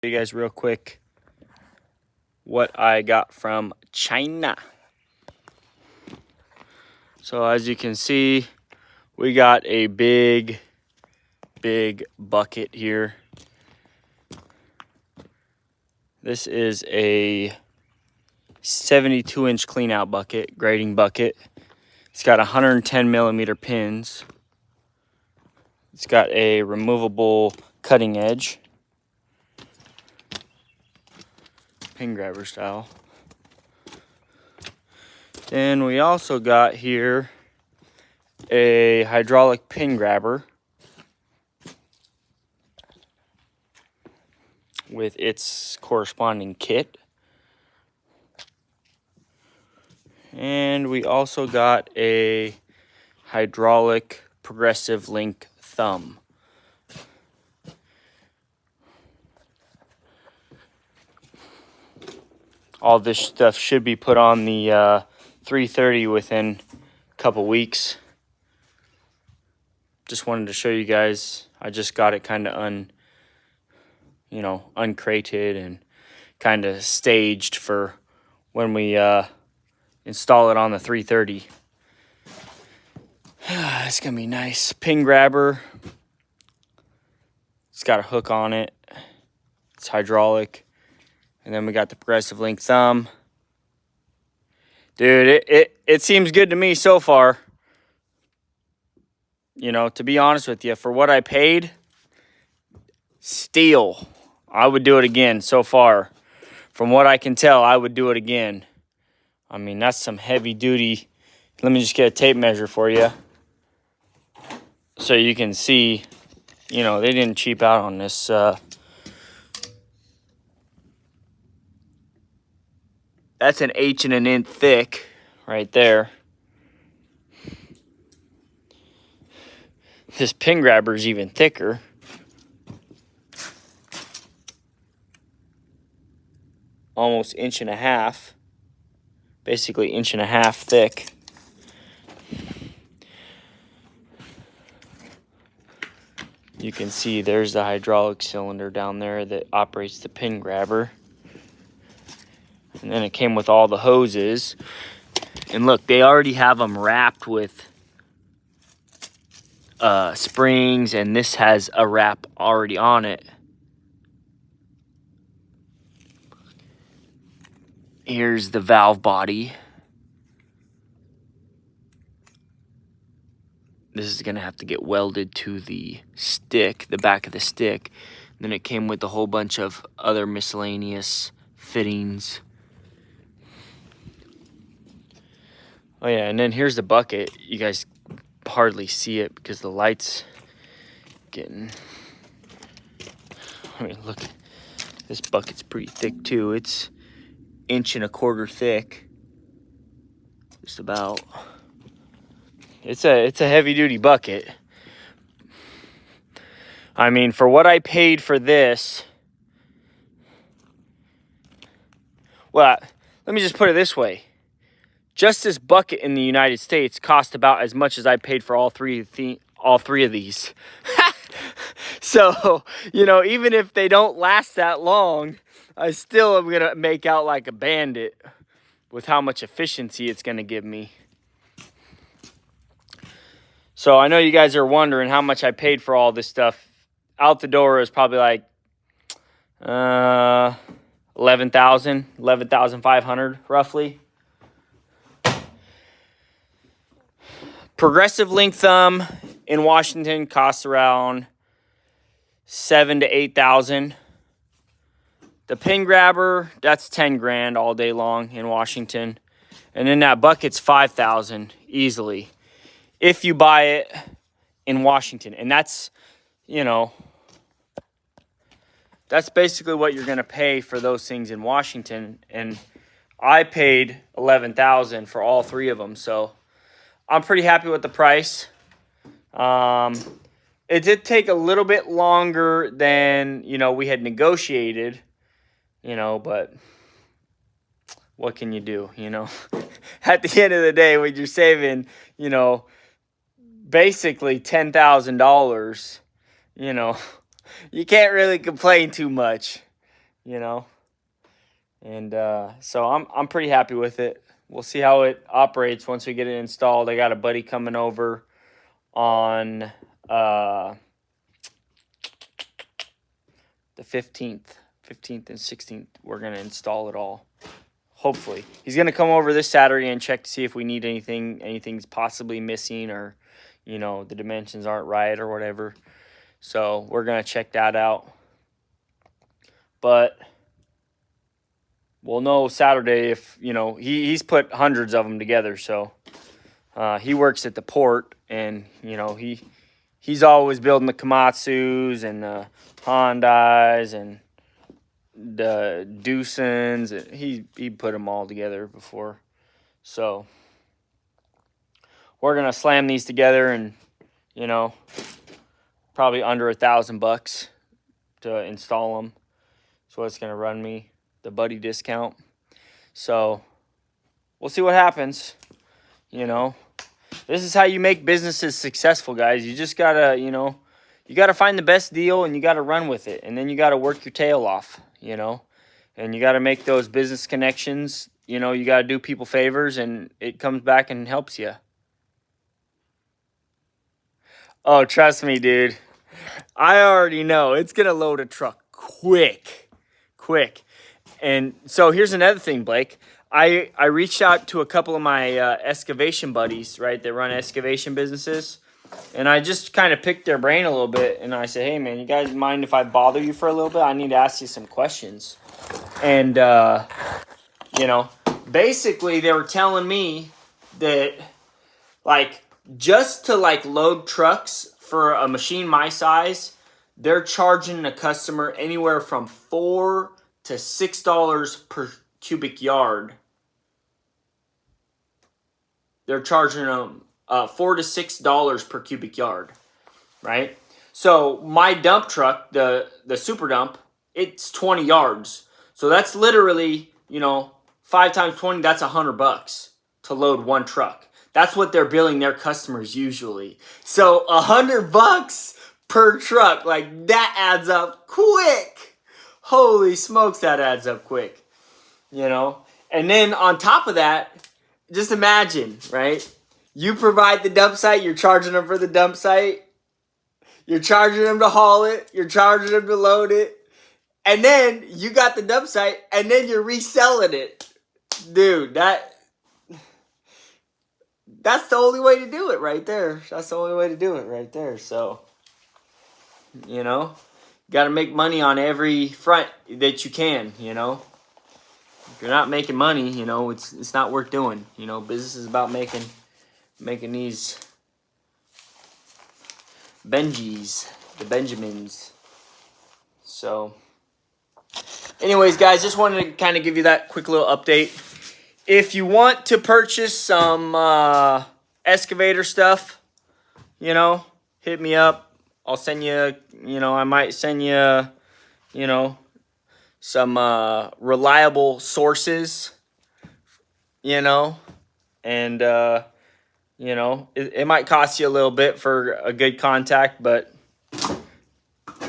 You guys real quick what I got from China. So as you can see, we got a big bucket here. This is a 72-inch clean out bucket, grading bucket. It's got 110 millimeter pins. It's got a removable cutting edge, pin grabber style. Then we also got here a hydraulic pin grabber with its corresponding kit. And we also got a hydraulic progressive link thumb. All this stuff should be put on the 330 within a couple weeks. Just wanted to show you guys. I just got it kind of uncrated and kind of staged for when we install it on the 330. It's gonna be nice. Pin grabber. It's got a hook on it. It's hydraulic. And then we got the progressive link thumb. Dude, it seems good to me so far. You know, to be honest with you, for what I paid, steal. I would do it again so far. From what I can tell, I would do it again. I mean, that's some heavy duty. Let me just get a tape measure for you, so you can see, you know, they didn't cheap out on this. That's an 1/8 thick right there. This pin grabber is even thicker. Almost 1.5 inches. Basically 1.5 inches thick. You can see there's the hydraulic cylinder down there that operates the pin grabber. And then it came with all the hoses. And look, they already have them wrapped with springs, and this has a wrap already on it. Here's the valve body. This is gonna have to get welded to the stick, the back of the stick. And then it came with a whole bunch of other miscellaneous fittings. Oh yeah, and then here's the bucket. You guys hardly see it because the light's getting... I mean, look, this bucket's pretty thick too. It's 1.25 inches thick. Just about. It's a heavy duty bucket. I mean, for what I paid for this, well, let me just put it this way. Just this bucket in the United States cost about as much as I paid for all three of these. So, you know, even if they don't last that long, I still am going to make out like a bandit with how much efficiency it's going to give me. So I know you guys are wondering how much I paid for all this stuff. Out the door is probably like $11,500 roughly. Progressive link thumb in Washington costs around $7,000 to $8,000. The pin grabber, that's 10 grand all day long in Washington. And then that bucket's $5,000 easily if you buy it in Washington. And that's, you know, that's basically what you're going to pay for those things in Washington. And I paid $11,000 for all three of them, so I'm pretty happy with the price. It did take a little bit longer than, you know, we had negotiated, you know, but what can you do, you know? At the end of the day, when you're saving, you know, basically $10,000, you know, you can't really complain too much. you know. And so I'm pretty happy with it. We'll see how it operates once we get it installed. I got a buddy coming over on the 15th and 16th. We're going to install it all. Hopefully. He's going to come over this Saturday and check to see if we need anything's possibly missing, or, you know, the dimensions aren't right or whatever. So we're going to check that out. But we'll know Saturday if, you know, he's put hundreds of them together. So he works at the port, and, you know, he's always building the Komatsus and the Hondais and the Doosan's. He put them all together before. So we're gonna slam these together, and, you know, probably under $1,000 to install them. So it's gonna run me, the buddy discount. So we'll see what happens. You know, this is how you make businesses successful, guys. You just gotta, you know, you gotta find the best deal, and you gotta run with it, and then you gotta work your tail off, you know, and you gotta make those business connections. You know, you gotta do people favors, and it comes back and helps you. Oh, trust me, dude. I already know it's gonna load a truck quick. And so here's another thing, Blake. I reached out to a couple of my excavation buddies, right? They run excavation businesses. And I just kind of picked their brain a little bit. And I said, hey, man, you guys mind if I bother you for a little bit? I need to ask you some questions. And, you know, basically they were telling me that, like, just to, like, load trucks for a machine my size, they're charging the customer anywhere from $4 to $6 per cubic yard. They're charging them $4 to $6 per cubic yard, right? So my dump truck, the super dump, it's 20 yards. So that's literally, you know, 5 times 20, that's $100 to load one truck. That's what they're billing their customers usually. So $100 per truck, like, that adds up quick. Holy smokes, that adds up quick, you know? And then on top of that, just imagine, right? You provide the dump site, you're charging them for the dump site, you're charging them to haul it, you're charging them to load it, and then you got the dump site, and then you're reselling it. Dude, that's the only way to do it right there. That's the only way to do it right there. So, you know, got to make money on every front that you can, you know. If you're not making money, you know, it's not worth doing. You know, business is about making these Benjis, the Benjamins. So, anyways, guys, just wanted to kind of give you that quick little update. If you want to purchase some excavator stuff, you know, hit me up. I'll send you, you know, I might send you, you know, some reliable sources, you know, and, you know, it might cost you a little bit for a good contact, but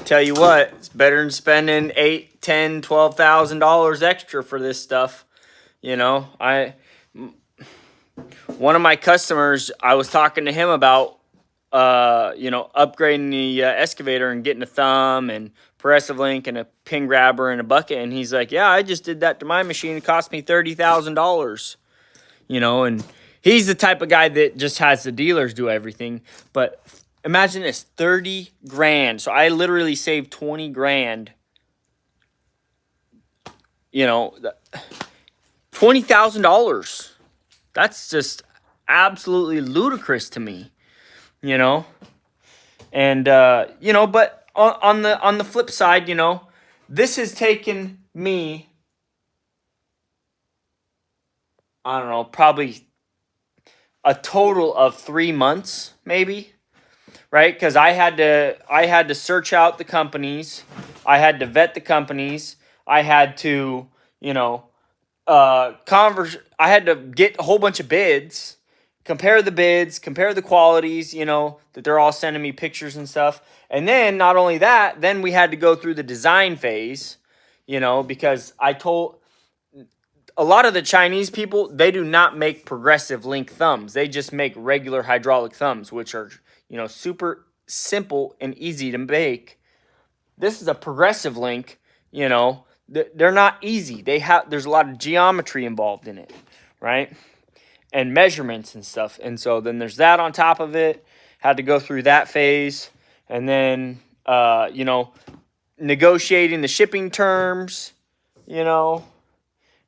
tell you what, it's better than spending $8,000, $10,000, $12,000 extra for this stuff. You know, one of my customers, I was talking to him about, you know, upgrading the excavator and getting a thumb and progressive link and a pin grabber and a bucket. And he's like, yeah, I just did that to my machine. It cost me $30,000, you know, and he's the type of guy that just has the dealers do everything. But imagine this, 30 grand. So I literally saved 20 grand, you know, $20,000. That's just absolutely ludicrous to me, you know. And you know, but on the flip side, you know, this has taken me, I don't know, probably a total of 3 months, maybe, right? Because I had to search out the companies, I had to vet the companies, I had to, you know, I had to get a whole bunch of bids, compare the qualities, you know, that they're all sending me pictures and stuff. And then not only that, then we had to go through the design phase, you know, because I told a lot of the Chinese people, they do not make progressive link thumbs. They just make regular hydraulic thumbs, which are, you know, super simple and easy to make. This is a progressive link, you know. They're not easy. There's a lot of geometry involved in it, right? And measurements and stuff. And so then there's that on top of it. Had to go through that phase. And then, you know, negotiating the shipping terms, you know,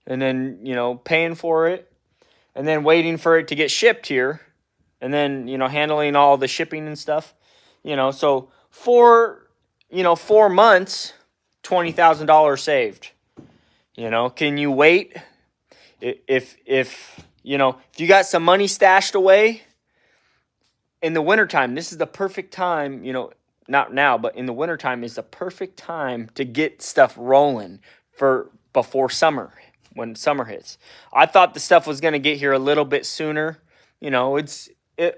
and then, you know, paying for it, and then waiting for it to get shipped here, and then, you know, handling all the shipping and stuff, you know. So for, you know, 4 months, $20,000 saved. You know, can you wait? If you know, if you got some money stashed away in the wintertime, this is the perfect time, you know, not now, but in the wintertime is the perfect time to get stuff rolling for before summer, when summer hits. I thought the stuff was going to get here a little bit sooner. You know,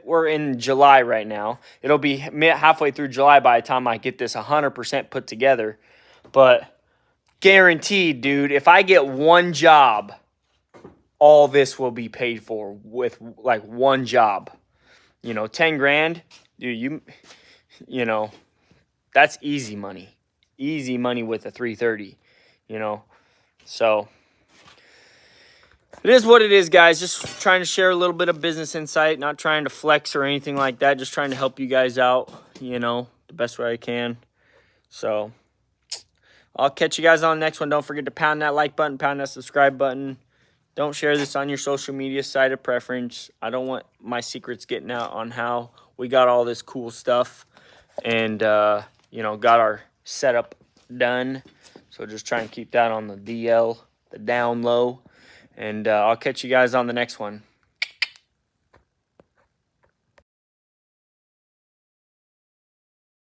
we're in July right now. It'll be halfway through July by the time I get this 100% put together. But guaranteed, dude, if I get one job, all this will be paid for with like one job. You know, 10 grand, dude, you know, that's easy money. Easy money with a 330, you know. So it is what it is, guys. Just trying to share a little bit of business insight, not trying to flex or anything like that. Just trying to help you guys out, you know, the best way I can. So I'll catch you guys on the next one. Don't forget to pound that like button, pound that subscribe button. Don't share this on your social media site of preference. I don't want my secrets getting out on how we got all this cool stuff and, you know, got our setup done. So just try and keep that on the DL, the down low. And I'll catch you guys on the next one.